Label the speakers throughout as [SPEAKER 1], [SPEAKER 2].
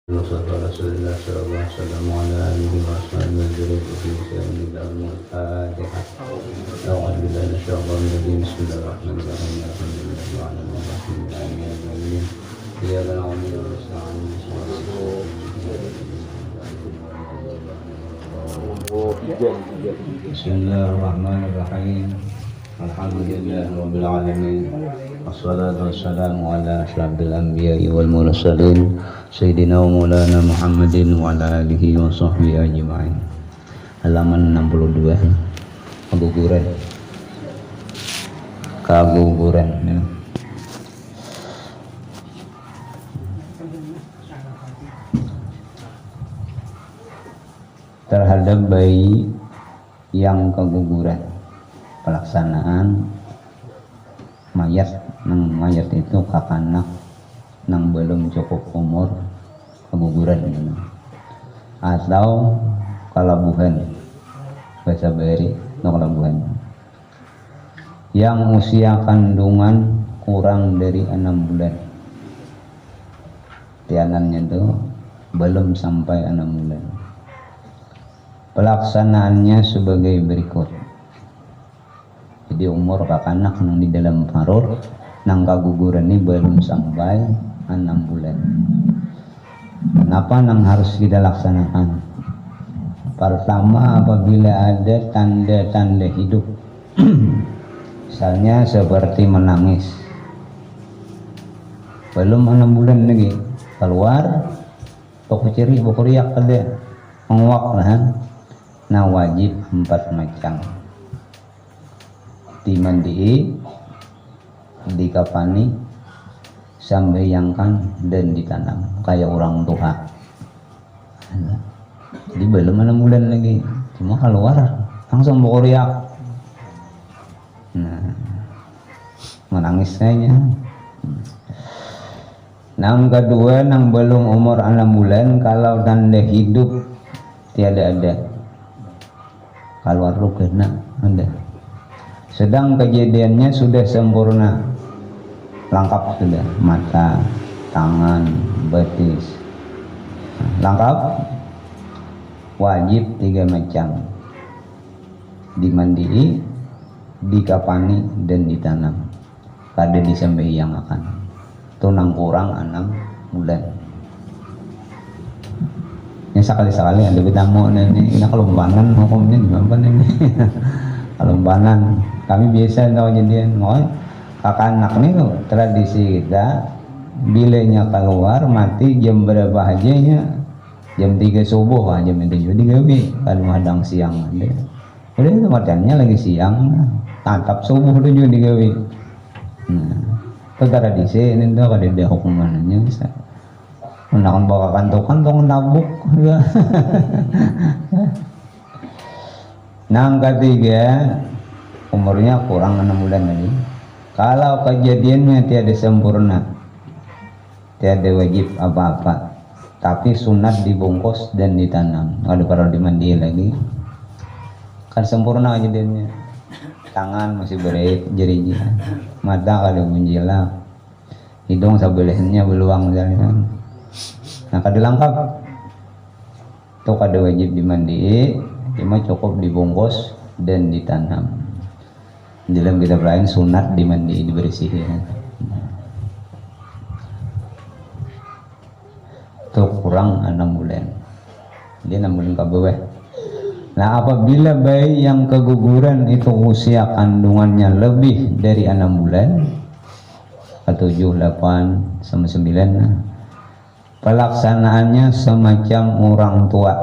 [SPEAKER 1] وصلى رسول الله صلى الله عليه وسلم وعلى آله وأصحابه وذريته وسلم الفاتحة. أعوذ بالله من الشيطان الرجيم. بسم الله الرحمن الرحيم. الحمد لله وعلى الرحيم آمين. إياك نعبد ونستعين. بسم الله الرحمن الرحيم. Alhamdulillah Rabbil Alamin. Wassalatu wassalamu ala asyrafil anbiya'i wal mursalin Sayyidina wa maulana Muhammadin wa ala alihi wa sahbihi ajma'in. Halaman 62. Keguguran ya. Terhadap bayi yang keguguran, pelaksanaan mayat itu kakanak nang belum cukup umur keguguran gitu. Atau kalabuhan bahasa beri no kalabuhan yang usia kandungan kurang dari 6 bulan, tianannya itu belum sampai 6 bulan. Pelaksanaannya sebagai berikut. Jadi umur kakanak nang di dalam parut nang kaguguran ini belum sampai 6 bulan. Kenapa nang harus kita laksanakan? Pertama, apabila ada tanda-tanda hidup misalnya seperti menangis belum 6 bulan lagi, keluar toko ciri bokoriak ada menguak lah. Nah wajib 4 macam: dimandii, dikapani, sambayangkan, dan ditanam kayak orang tua. Jadi belum 6 bulan lagi, cuma keluar langsung bokoriak. Nah, menangis kayaknya. Yang kedua, yang belum umur 6 bulan, kalau tanda hidup tiada ada, keluar rukena ada. Sedang kejadiannya sudah sempurna, lengkap sudah, mata, tangan, betis, lengkap, wajib 3 macam: dimandii, dikapani, dan ditanam. Kada disembahyangkan. Itu nang kurang 6 bulan. Ini sekali-sekali ada betamu ini kelombanan hukumnya gimana ini? Kelombanan kami biasa tahu jadian ngoy kakanak nih tradisi kita bilenya keluar mati jam berapa aja nya, jam 3 subuh aja itu jadi gawe kalau hadang siang ada udah itu macamnya lagi siang tatap subuh itu juga digawe. Nah itu tradisi ini tuh ada hukumannya bisa menakan bawa kantong nabuk. Yang ketiga, umurnya kurang 6 bulan lagi. Kalau kejadiannya tiada sempurna, tiada wajib apa-apa, tapi sunat dibungkus dan ditanam. Kalau perlu dimandi lagi, kan sempurna kejadiannya. Tangan masih berait, jari mata kada menjila, hidung sebelahnya beluang jalan. Nah kada lengkap, itu kada wajib dimandi, cuma cukup dibungkus dan ditanam. Dalam kitab lain sunat dimandi, dibersihin. Itu kurang 6 bulan. Dia 6 bulan ke bawah. Nah apabila bayi yang keguguran itu usia kandungannya lebih dari 6 bulan, 7, 8, sama 9, pelaksanaannya semacam orang tua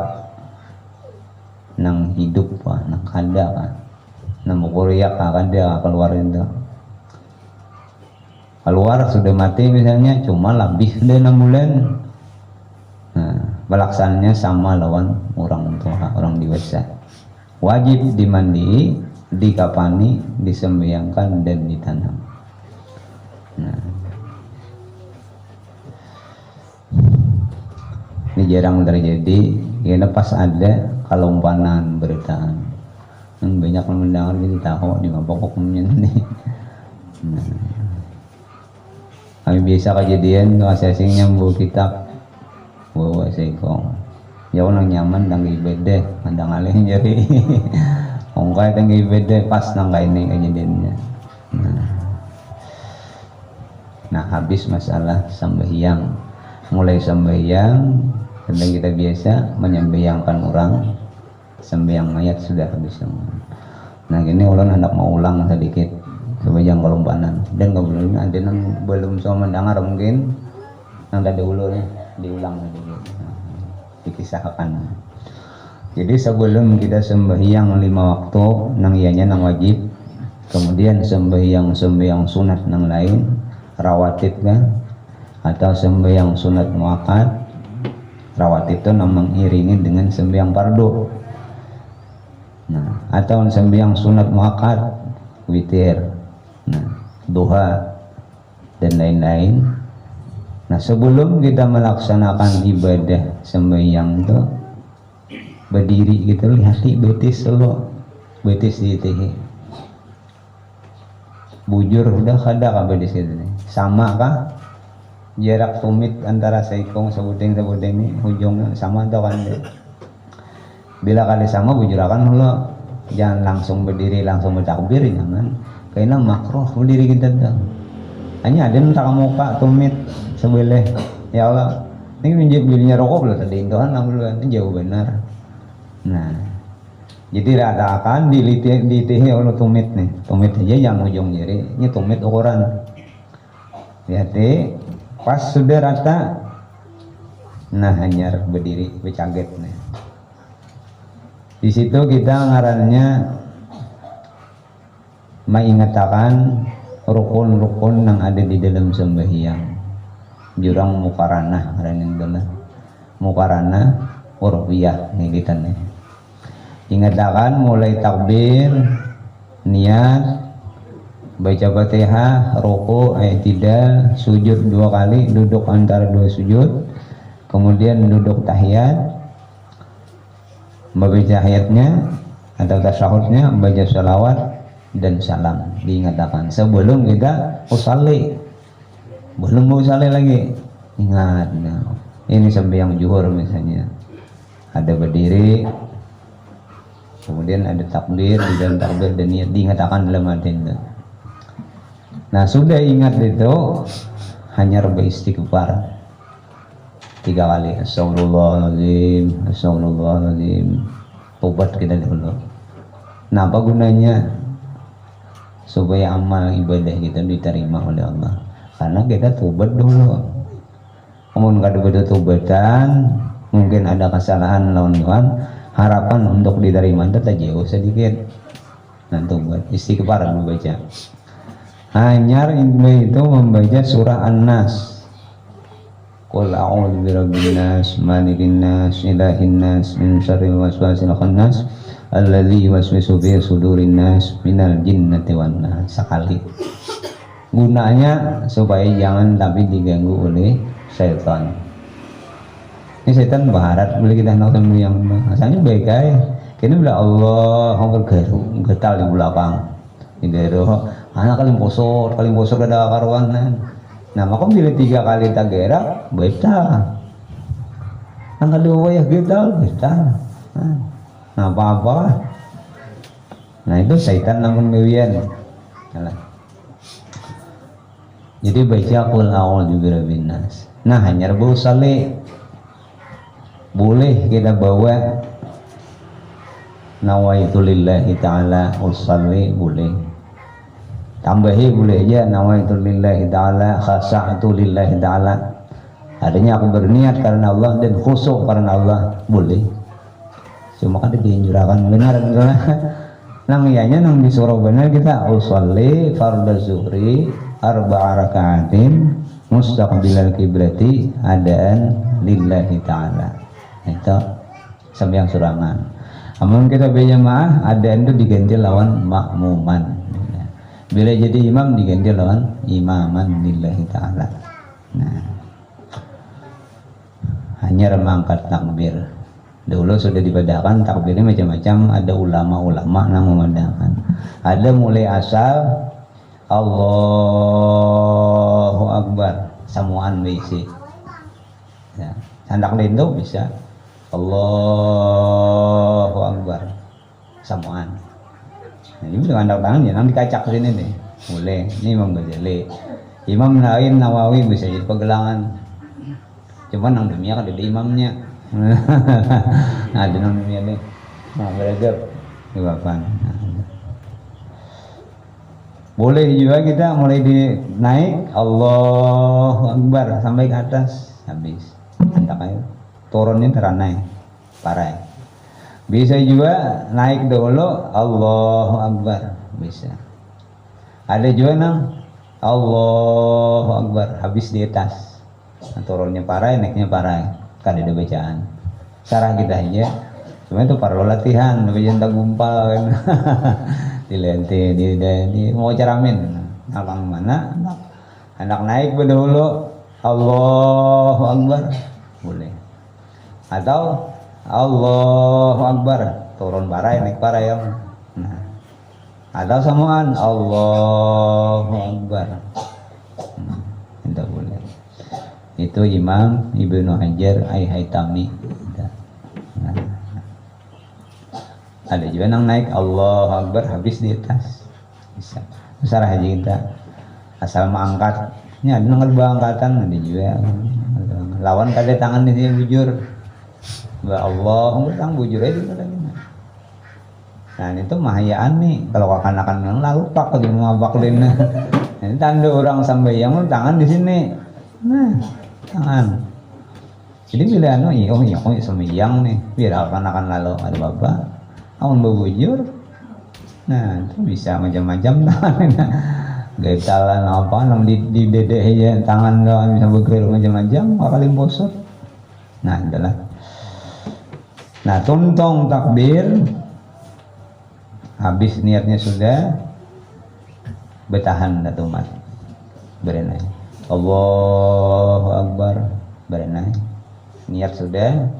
[SPEAKER 1] nang hidup nang kada kan, nang bokoriak kada keluar itu. Keluar sudah mati misalnya, cuma lebih dari 6 bulan. Nah, pelaksanaannya sama lawan orang tua, orang dewasa. Wajib dimandi, dikapani, disembahyangkan, dan ditanam. Nah, ini jarang terjadi, karena pas ada kelompanan beritaan. Banyak yang mendengar gitu tahu di mabok hukumnya nih. Nah, kami biasa kejadian tuh asasinya membawa kitab, bawa seikong jauh nang nyaman nang ibadah mandang alih jadi ongkai tang ibadah pas nang ini kejadiannya. Nah habis masalah sembahyang, mulai sembahyang sedang kita biasa menyembahyangkan orang, sembahyang mayat sudah habis semua. Nah gini ulun hendak mau ulang sedikit sembahyang kelompokan dan kebetulan ada yang belum semua mendengar mungkin yang tadi ulun diulang sedikit, dikisahkan. Jadi sebelum kita sembahyang 5 waktu nang ianya nang wajib, kemudian sembahyang sunat nang lain rawatib kan, atau sembahyang sunat muakkad. Rawatib itu memang iringi dengan sembahyang fardu. Nah, atau sembahyang sunat muakkad, witir, nah, duha dan lain-lain. Nah, sebelum kita melaksanakan ibadah sembahyang itu berdiri gitu, lihat betis selo, betis di teh. Bujur udah kada kan betis gitu nih. Sama kah? Jarak tumit antara seikong sebudeng ini ujungnya sama atau kan? Bila kali sama bujurakan lo jangan langsung berdiri langsung bertakbir jangan. Karena makruh berdiri kita tuh. Hanya ada yang tak muka tumit sebelah. Ya Allah, ini menjadinya rokok lah tadi itu kan ini jauh benar. Nah, jadi ratakan dilitihi oleh tumit nih. Tumit aja yang ujung jari, ini tumit ukuran. Lihat deh. Pas sudah rata, nah hanyar berdiri bercaget nih. Di situ kita ngarannya mengatakan rukun-rukun yang ada di dalam sembahyang. Jurang mukaranah ngarannya adalah mukaranah urfiyah nih kita nih. Ingatakan mulai takbir, niat, baca Fatihah, ruku, i'tidal, sujud 2 kali, duduk antara 2 sujud, kemudian duduk tahiyat, membaca tahiyatnya atau tasyahudnya, baca sholawat dan salam. Diingatkan sebelum kita usalli, belum mau usalli lagi, ingat. Nah, ini sembahyang zuhur misalnya, ada berdiri, kemudian ada takbir, di dalam takbir dan niat diingatkan dalam hati itu. Nah sudah ingat itu hanya beristighfar 3 kali, astagfirullahaladzim, astagfirullahaladzim, tobat kita dulu. Nah apa gunanya? Supaya amal ibadah kita diterima oleh Allah, karena kita tobat dulu. Namun kada betul tobatan, mungkin ada kesalahan lawan Tuhan, harapan untuk diterima itu jauh sedikit. Nah tobat istighfar membaca. Hanyar itu membaca surah An-Nas. Qul a'udzu birabbin nas, malikin nas, ilahin nas, min syarril waswasil khannas, alladzi yuwaswisu fi sudurin nas, minal jinnati wan nas. Sekali. Gunanya supaya jangan tapi diganggu oleh setan. Ini setan baharat boleh kita hendak yang asalnya baik aja. Kini bila Allah garu getal di belakang. Di garu anak kalian bosor kada karuan. Nah maka bila 3 kali tak gerak beta. Nang kedua ya getal beta. Nah apa-apa. Nah itu setan namun mewian. Jadi baca qul a'udzu birabbin nas. Nah hanya rebu saleh. Boleh kita bawa nawaitu lillahi ta'ala usalli, boleh tambahi, boleh aja nawaitu lillahi ta'ala khasa'tu lillahi ta'ala, adanya aku berniat karena Allah dan khusyuk karena Allah, boleh. Cuma kan dianjurkan benar misalnya nang ianya nang disuruh benar kita usalli fardhu zuhri 4 rakaatin mustaqbilal kiblati adaan lillahi ta'ala. Itu sembahyang surangan. Namun kita berjamaah ada itu diganti lawan makmuman. Bila jadi imam diganti lawan imaman lillahi ta'ala. Nah, hanya mengangkat takbir. Dulu sudah dibedakan takbirnya macam-macam. Ada ulama-ulama yang membedakan. Ada mulai asal Allahu Akbar, samuan bisi. Ya. Sandak lindo bisa Allahu Akbar samaan. Nah, ini dengan tangan ya, nanti dikacak sini nih, boleh. Ini Imam Ghazali, Imam Nawawi bisa jadi pegelangan. Cuman nang dunia kan ada imamnya. Ada nang dunia nih, nah beradab, bapak. Boleh juga kita mulai naik Allahu Akbar sampai ke atas habis. Antak ayo turunnya teranai parah. Bisa juga naik dulu Allahu Akbar bisa. Ada juga nang Allahu Akbar habis di atas. Nah, turunnya parah, naiknya parah. Kan ada bacaan. Sarah kita aja. Cuma itu perlu latihan, bacaan tak gumpal kan. Dilente di mau caramin alang mana anak naik berdahulu Allahu Akbar boleh, atau Allahu Akbar turun parai naik parai yang nah, atau samaan Allahu Akbar tidak boleh. Itu Imam Ibnu Hajar Al-Haytami. Ada juga yang naik Allahu Akbar habis di atas bisa. Sarah aja kita asal mengangkatnya ada nang angkatan ada juga lawan kada tangan di sini bujur ba Allah ngutang bujur aja lagi. Nah itu mahayaan nih kalau kakan-kakan yang lalu pak di mabak lina. Ini tanda orang sambayang tangan di sini. Nah tangan. Jadi bila anu iya sembayang nih biar kakan-kakan lalu ada bapak amun bebujur, nah itu bisa macam-macam tangan, gaitalan apa, nang di dede aja tangan doang bisa bergerak macam-macam, kali bosot. Nah itulah. Nah tuntong takbir, habis niatnya sudah, bertahan datu mat, berenai. Allahu Akbar, berenai. Niat sudah.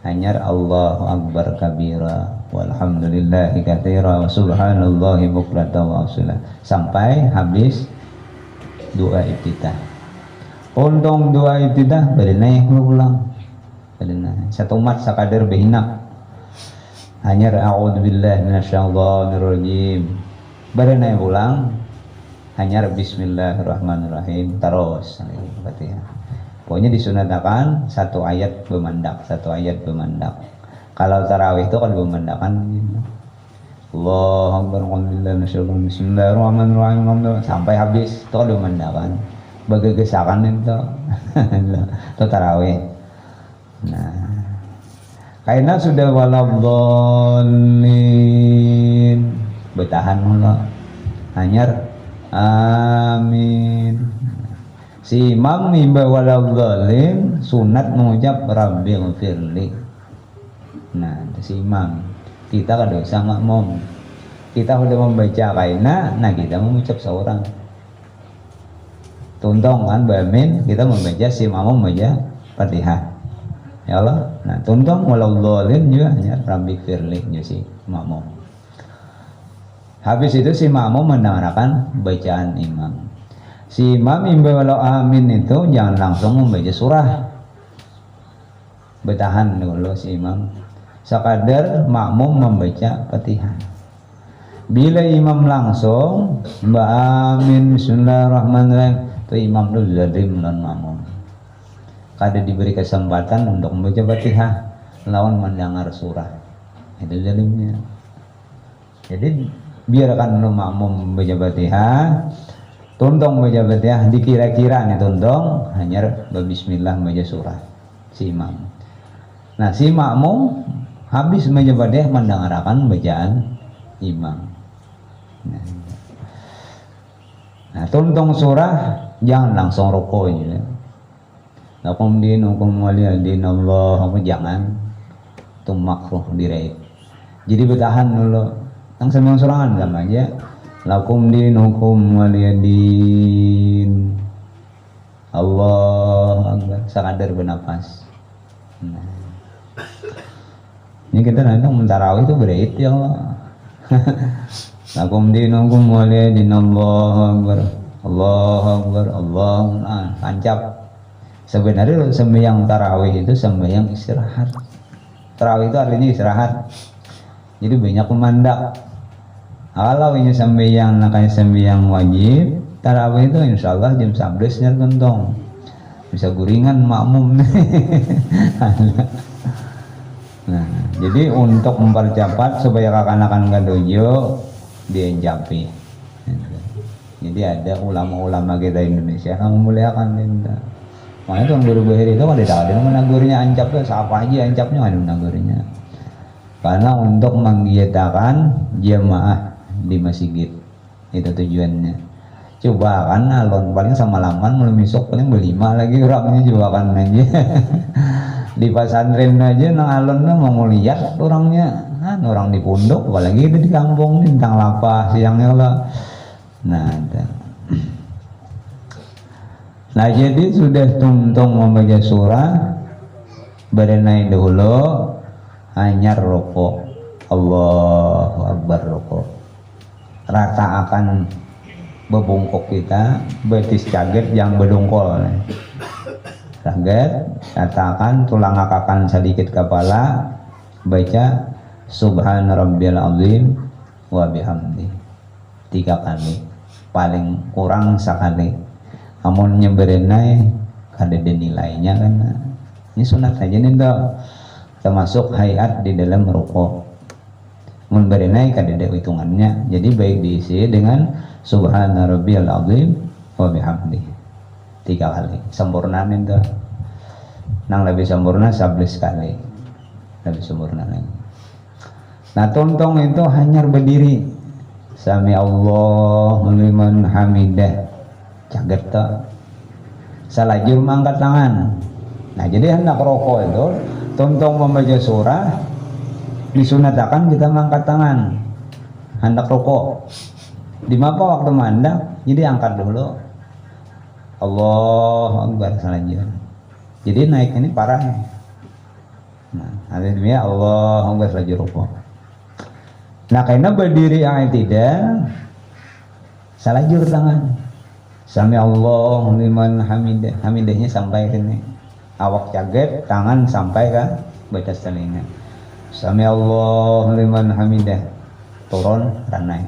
[SPEAKER 1] Hanyar Allahu Akbar kabira walhamdulillahi katsira wa subhanallahi bukratan wa asila sampai habis doa iftitah. Pondong doa iftitah berenai ulang. Berenai satu mat sakadar behinap. Hanyar a'udzubillahi minasyaitonir rajim. Berenai ulang. Hanyar bismillahirrahmanirrahim terus Fatihah. Pokoknya disunatakan satu ayat bemandak. Kalau tarawih itu kan bemandakan Allahu Akbar bismillahirrahmanirrahim sampai habis itu kan bemandakan begegesakan itu itu tarawih. Nah karena sudah waladhdallin bertahan mula hanyar amin. Si imam mimba waladhdallin sunat mengucap rabbil firli. Nah si imam kita kan dosa makmum, kita sudah membaca kaina, nah kita mengucap seorang tuntong kan bamin kita membaca si makmum membaca Fatihah ya Allah. Nah tuntong waladhdallin juga hanya rabbil firli si makmum. Habis itu si makmum mendengarkan bacaan imam. Si imam imba walau amin itu jangan langsung membaca surah, bertahan dulu si imam sekadar makmum membaca Fatihah. Bila imam langsung mbak amin bismillahirrahmanirrahim itu imam itu zalim dan makmum kada diberi kesempatan untuk membaca Fatihah lawan mendengar surah, itu zalimnya. Jadi biarkan makmum membaca Fatihah, tuntong baca Fatihah dikira-kira nih tuntong hanya bismillah baca surah si imam. Nah si makmum habis baca Fatihah mendengarkan bacaan imam. Nah tuntong surah jangan langsung rukuk aja. Lakum dinukum waliyadin Allah apa jangan itu makruh diraih. Jadi bertahan dulu. Yang sembilan surangan sama aja. Lakum dinukum waliyadin Allah Akbar sekadar bernapas. Nah. Ini kita nanti mentarawih itu berarti ya Allah. Lakum dinukum waliyadin Allah Akbar Allah Akbar Allah tancap Sebenarnya sembahyang tarawih itu sembahyang istirahat. Tarawih itu artinya istirahat. Jadi banyak pemandak. Kalau ini sembahyang nakanya sembahyang wajib, tarawih itu insya Allah jam 11 nya tuntong. Bisa guringan makmum. Nah, jadi untuk mempercepat supaya kakanakan gadojo dienjapi. Jadi ada ulama-ulama kita Indonesia yang memuliakan linda. Makanya tuan guru bahir itu kalau tidak ada menagurnya ancap tuh siapa aja ancapnya ada menagurnya. Karena untuk menggiatakan jamaah di masjid itu tujuannya. Coba kan alon paling sama laman mulai besok paling berlima lagi orangnya juga kan aja. Di pesantren aja nang alon mau lihat orangnya kan orang di pondok apalagi itu di kampung di tentang lapah siangnya lah. Nah jadi sudah tuntung membaca surah berenai dulu hanya rokok Allahu Akbar rokok rata akan bebungkuk kita betis kaget yang bedongkol kaget katakan tulang akakan sedikit kepala baca subhana rabbiyal azim wa bihamdi 3 kali paling kurang sekali amun nyeberenai kadede nilainya kan ini sunat aja nih dok termasuk hayat di dalam rukuk mun berenai kadede hitungannya jadi baik diisi dengan subhana rabbiyal azim wa bihamdi 3 kali sempurna nih dok nang lebih sempurna 11 kali lebih sempurna lagi. Nah tontong itu hanya berdiri sami Allah liman hamidah caget tak salajur mangkat tangan. Nah jadi hendak rokok itu tontong membaca surah disunatakan kita mangkat tangan hendak rokok di mapa waktu mandang jadi angkat dulu Allah Akbar salajur jadi naik ini parah. Nah artinya Allah Akbar salajur rokok. Nah karena berdiri yang tidak salajur tangan sami Allah liman hamidah hamidahnya sampai sini awak caget tangan sampai ke batas telinga sami Allah liman hamidah turun ranai.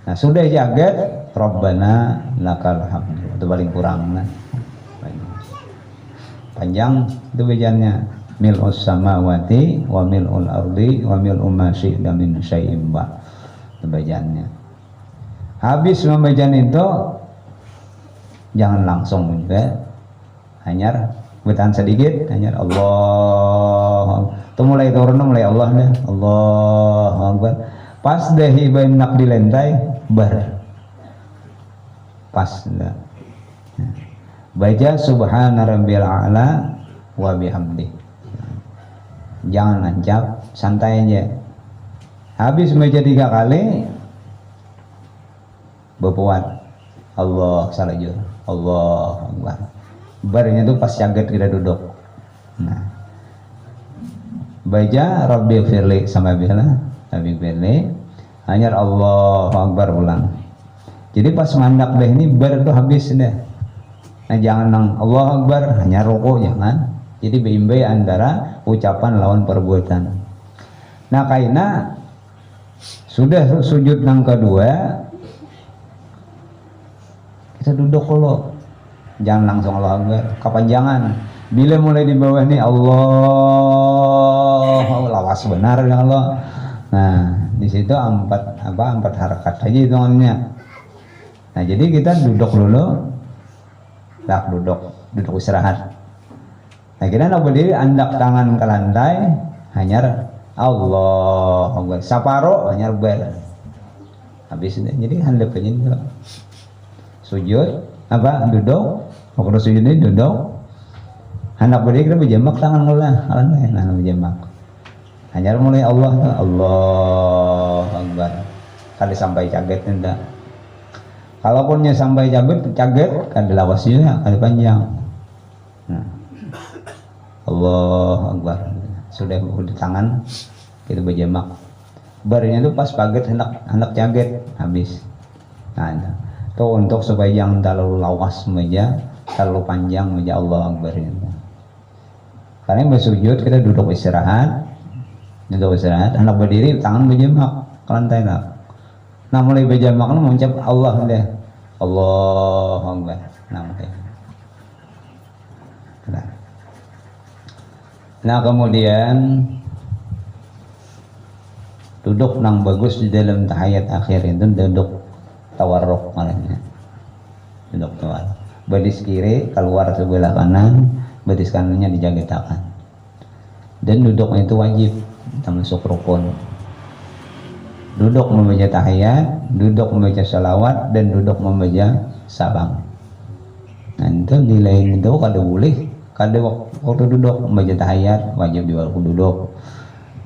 [SPEAKER 1] Nah sudah caget Rabbana lakal hamd itu paling kurang nah. Panjang itu bajannya mil'us samawati wa mil'ul ardi wa mil'u ma syi'ta min syai'in ba bacaannya. Habis membacaan itu jangan langsung juga hanya bertahan sedikit hanya Allah itu mulai turun mulai Allah deh Allah Akbar pas deh ibanak di lantai bar pas dah baca subhana rabbiyal a'la wa bihamdi jangan lancap santai aja habis baca 3 kali berpuat Allah salajur Allah Akbar barnya tuh pas caget kita duduk. Nah baca Rabbi firli sampai bila Rabbi firli hanya Allah Akbar ulang jadi pas mandak deh ini bar tuh habis deh. Nah jangan nang Allah Akbar hanya rokok jangan jadi bimbai antara ucapan lawan perbuatan. Nah kaina sudah sujud yang kedua kita duduk dulu jangan langsung Allah Akbar kepanjangan bila mulai di bawah nih Allah lawas benar ya Allah. Nah di situ 4 harakat aja hitungannya. Nah jadi kita duduk dulu duduk istirahat. Nah kita nak berdiri andak tangan ke lantai hanya Allah Akbar saparo hanya ber habis itu jadi handap aja nih sujud duduk waktu sujud ini duduk hendak berdiri kita berjamak tangan lah nah berjamak hanya mulai Allah Akbar kali sampai caget enggak kalaupunnya sampai caget kan dilawasnya kali panjang. Nah Allah Akbar sudah di tangan kita berjamak barunya itu pas paget hendak caget habis. Nah itu untuk supaya jangan terlalu lawas meja terlalu panjang baca Allah Akbar itu. Karena yang bersujud kita duduk istirahat, anak berdiri tangan berjamak ke lantai tak. Nah mulai berjamak lu mengucap Allah deh, Allah Akbar. Nah mulai. Nah kemudian duduk nang bagus di dalam tahiyat akhir itu duduk tawarruk malahnya, duduk tawarruk. Betis kiri keluar sebelah kanan, betis kanannya dijagetakan. Dan duduk itu wajib, termasuk rukun. Duduk membaca tahiyat, duduk membaca salawat, dan duduk membaca salam. Nah itu di lain itu kada boleh, kada waktu duduk membaca tahiyat wajib di waktu duduk,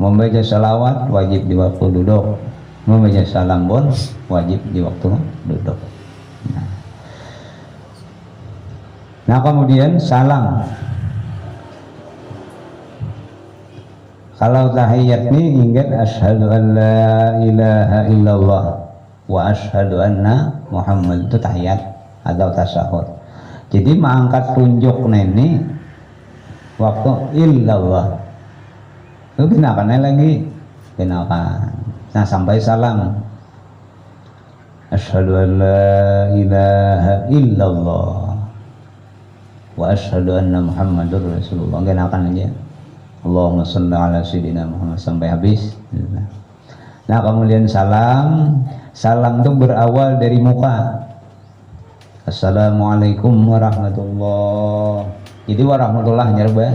[SPEAKER 1] membaca salawat wajib di waktu duduk, membaca salam pun wajib di waktu duduk. Nah kemudian salam. Kalau tahiyat ini ingat asyhadu an la ilaha illallah wa asyhadu anna Muhammad, itu tahiyat atau tasyahud. Jadi mengangkat tunjuk ini waktu illallah. Itu kenakan lagi, kenakan. Nah sampai salam. Asyhadu an la ilaha illallah wa asyhadu anna Muhammadur Rasulullah, kenakan aja. Allahumma shalli ala sayyidina Muhammad sampai habis. Nah kemudian salam itu berawal dari muka. Assalamualaikum warahmatullah. Jadi warahmatullah nyerba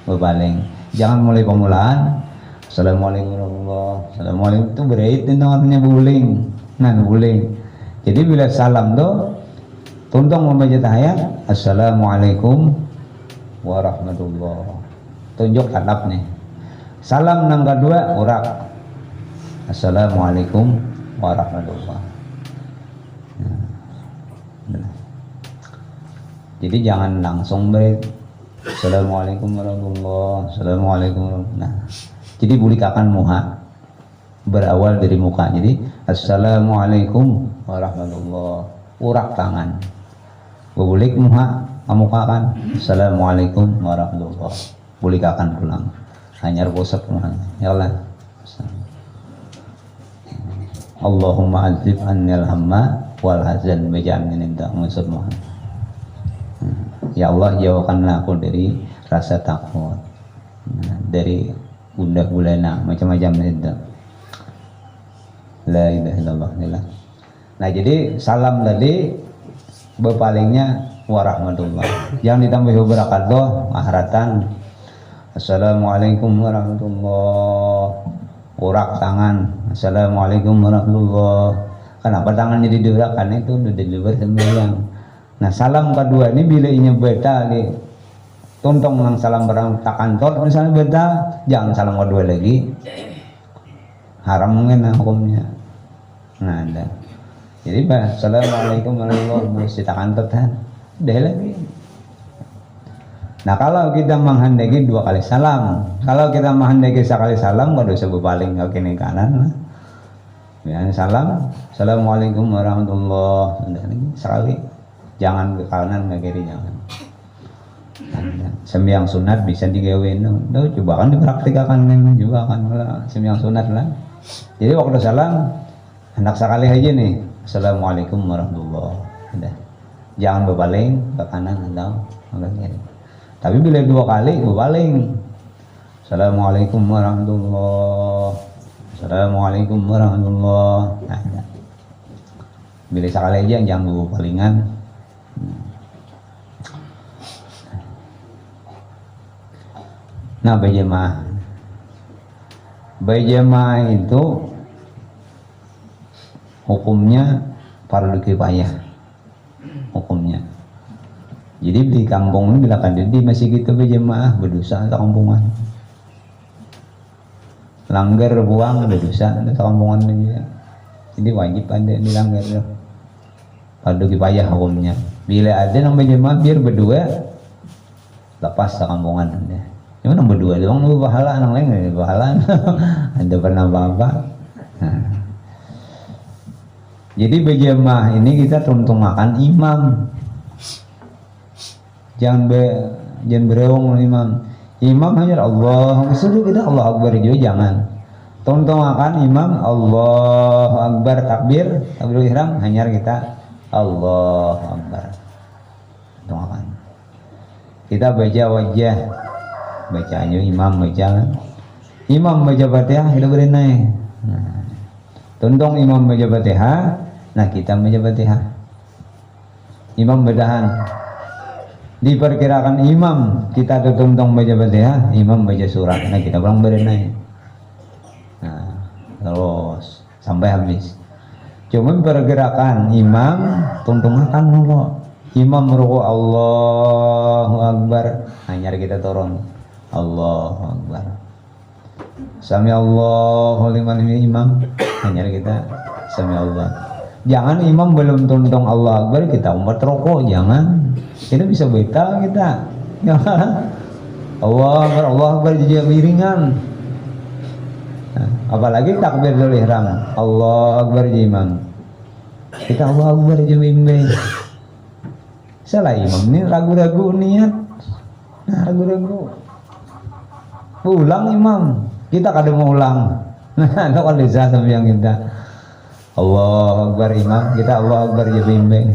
[SPEAKER 1] bebaling. Jangan mulai pemulaan Assalamualaikum warahmatullah. Assalamualaikum itu berarti namanya buling. Nah buling. Jadi bila salam tuh tuntung membaca tahiyat Assalamualaikum warahmatullah. Tunjuk adab nih. Salam nang kedua urak Assalamualaikum warahmatullah. Jadi jangan langsung Assalamualaikum warahmatullah. Assalamualaikum warahmatullah. Nah, jadi bulikakan muha berawal dari muka. Jadi Assalamualaikum warahmatullah. Urak tangan. Bulik muha amukakan Assalamualaikum warahmatullah. Bulikakan pulang. Hanya bosak muha. Ya Allah. Allahumma azib annil hamma wal hazan bejamin indah maksud muha. Ya Allah jauhkanlah aku dari rasa takut, dari gundah gulana macam-macam itu. La ilaha illallah. Nah jadi salam tadi berpalingnya warahmatullah. Yang ditambah wabarakatuh maharatan Assalamualaikum warahmatullah. Urak tangan Assalamualaikum warahmatullah. Kenapa tangannya diurakkan itu udah di luar sembahyang. Nah salam kedua ini bila inya beta di tuntong nang salam barang tak kantor misalnya beta jangan salam kedua lagi, haram mungkin hukumnya. Nah ada. Jadi Assalamualaikum warahmatullahi wabarakatuh tak kantor kan deh lagi. Nah kalau kita menghendaki dua kali salam, kalau kita menghendaki sekali salam kalau bisa berpaling ke kiri kanan. Ya salam Assalamualaikum warahmatullahi wabarakatuh sekali. Jangan ke kanan ke kiri jangan. Sembahyang sunat bisa digawein, coba kan dipraktikkan juga kan sembahyang sunat lah. Jadi waktu salam hendak sekali aja nih Assalamualaikum warahmatullah. Jangan berpaling ke kanan atau ke kiri. Tapi bila dua kali berpaling Assalamualaikum warahmatullah. Assalamualaikum warahmatullah. Nah, bila sekali aja jangan berpalingan. Nah berjamaah itu hukumnya fardu kifayah hukumnya. Jadi di kampung ini bila di masih gitu berjamaah berdosa atau kampungan. Langgar buang berdosa atau kampungan ini. Jadi wajib ada dilanggar fardu kifayah hukumnya. Bila ada yang berjamaah biar berdua lepas ke kampungan dia. Cuma nomor dua doang lu pahala, anak lain nggak pahala. Anda pernah apa-apa. Nah. Jadi berjamaah ini kita tuntung makan imam. jangan bereung imam hanya Allah sudah kita Allah Akbar juga jangan akan imam Allah Akbar takbir ihram hanya kita Allah Akbar akan kita baca wajah bacaannya imam baca Fatihah kita beri naik tuntung imam baca Fatihah nah kita baca Fatihah imam bertahan diperkirakan imam kita tuntung baca Fatihah imam baca surat nah kita pulang beri naik nah terus sampai habis cuma pergerakan imam tuntungakan dulu imam ruku Allahu Akbar hanya kita turun Allahu Akbar sami Allahu liman imam hanya kita sami Allah jangan imam belum tuntung Allah Akbar kita umat rokok jangan itu bisa beta kita Allah Akbar jadi miringan nah, apalagi takbiratul ihram Allah Akbar jadi imam kita Allah Akbar jadi bimbing salah imam ini ragu-ragu niat nah ragu-ragu ulang imam kita kadang mau ulang nah itu kan bisa sama yang kita Allah Akbar imam kita Allah Akbar jadi bimbing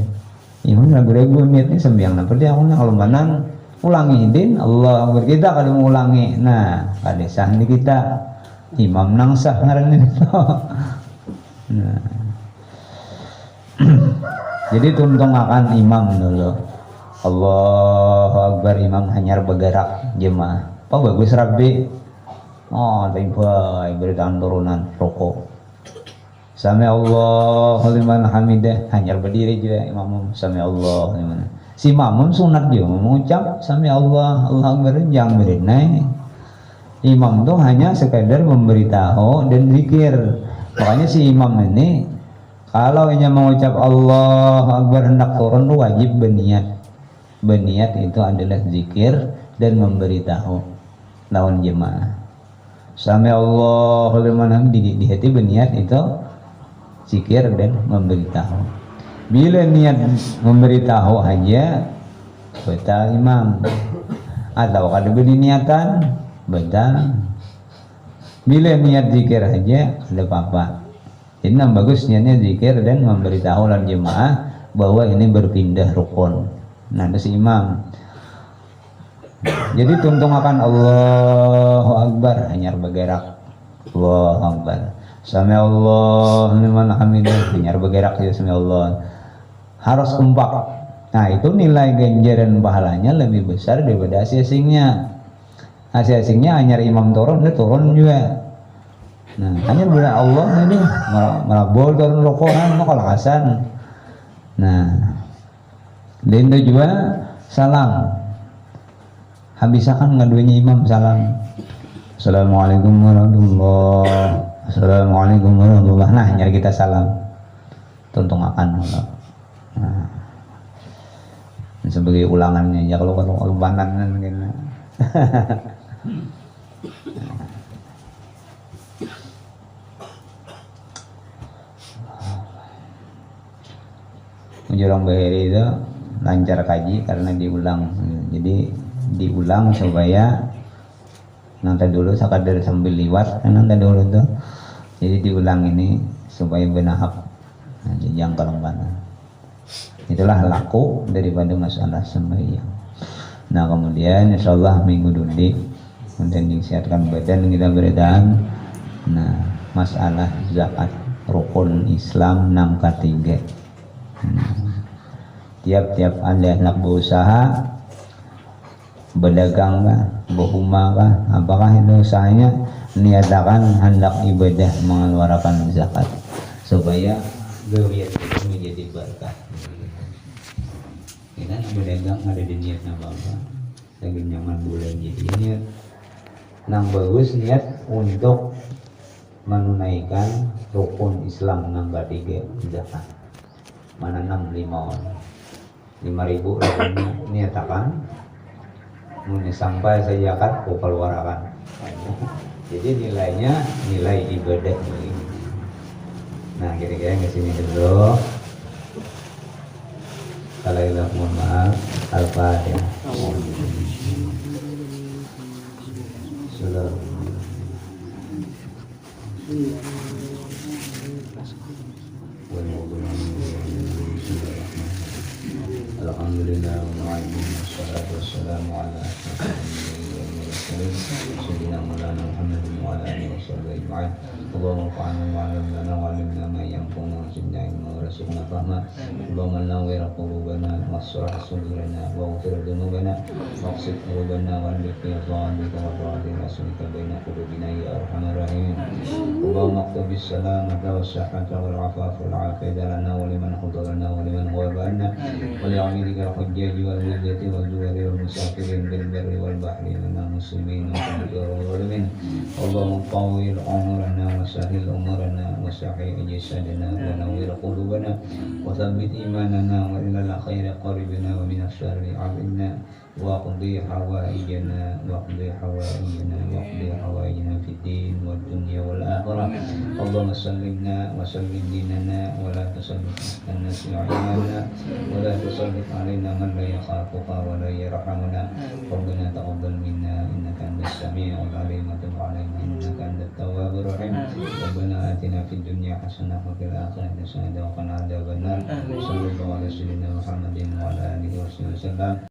[SPEAKER 1] imam ragu-ragu niat ini sembiang nah berarti aku kalau manan ulangi din Allah Akbar kita kadang mau ulangi nah kadesah ini kita imam nangsah ngaran itu nah jadi tuntung akan imam dulu Allahu Akbar imam hanya bergerak jemaah apa bagus rabi oh baik beritaan turunan rokok sami Allah liman hamidah hanya berdiri juga imam sami Allah liman si makmum sunat juga mengucap sami Allah Akbar jangan berenai imam tuh hanya sekadar memberitahu dan zikir makanya si imam ini kalau hanya mengucap Allah Akbar hendak turun tuh wajib berniat itu adalah zikir dan memberitahu lawan jemaah sami Allah liman hamidah di hati berniat itu zikir dan memberitahu bila niat memberitahu aja batal imam atau kada beri niatan batal bila niat zikir aja ada apa-apa jadi yang bagus niatnya zikir dan memberitahu lawan jemaah bahwa ini berpindah rukun nah itu si imam jadi tuntung akan Allahu Akbar hanya bergerak Allahu Akbar sami Allah liman hamidah hanya bergerak ya sami Allah harus kompak nah itu nilai ganjaran pahalanya lebih besar daripada asing-asingnya asing-asingnya hanya imam turun dia turun juga nah hanya bila Allah ini merabol turun rokokan kalau hasan nah dan itu juga salam habisakan ngadunya imam salam Assalamualaikum warahmatullahi Assalamualaikum warahmatullahi nah nyari kita salam tuntung akan nah, sebagai ulangannya ya kalau banan gitu menjurang bahari itu lancar kaji karena diulang jadi diulang supaya nanti dulu sekadar sambil liwat kan nanti dulu tuh jadi diulang ini supaya benahap nah, jenjang kelompokan itulah laku daripada masalah sembahyang nah kemudian insyaallah minggu dundi kemudian disiapkan badan kita beredaan nah masalah zakat rukun Islam 6 ketiga tiap-tiap anda hendak berusaha berdagang kah, berhumah kah, apakah itu usahanya niatakan hendak ibadah mengeluarkan zakat supaya gawiyat itu menjadi berkah. Kita berdagang ada di niatnya bapak, lagi nyaman bulan jadi niat, nang bagus niat untuk menunaikan rukun Islam nomor 3 zakat. Mana 5.000 rukunnya niatakan ini sampai saya akan keluarkan jadi nilainya nilai ibadah ini. Nah kira-kira ke sini dulu Kalau ilah mohon maaf. Al-Fatihah. Salam. Alhamdulillah wassalatu wassalamu ala sayyidina Maulana Muhammadin wa ala alihi washabbihi ajma'in. Allahumma fa'alna ma'alamna wa 'allimna ma yanfa'una wa zidna ilma wa rzuqna fahma. Allahumma nawwir qulubana washrah sudurana waghfir dhunubana waqsid qulubana wa alif fi dhanbika wa ta'ati rasulika baina qulubina ya arhamar rahimin. Allahumma qtabi salamata wa sihhata wal 'afafa wal 'afiyata lana wa liman hadarana wa liman ghaibana wa li'amilika al-hujjaji wal hujjati wal juwari wal musafirin bil barri wal bahri lana muslimin wa zalimin. Allahumma tawwil umurana wa sahil umurana wa sahih jasadana wa nawwir qulubana wa thabbit imanana wa ilal khairi qaribna wa minas syarri abidna wa qdi hawaijana wa qdi hawaijana wa qdi hawaijana fid din wad dunya wal akhirah. Allahumma sallimna wa sallim dinana wa la tusallit anna si'ana wa la tusallit alaina man la yakhafuka wa la yarhamuna. Rabbana taqabbal minna innaka antas sami'ul alim wa tub alaina innaka antat tawwabur rahim. Rabbana atina fid dunya hasanah wa fil akhirati hasanah wa qina adzabannar. Sallallahu alaihi wa sallam Muhammadin wa ala alihi wasallam.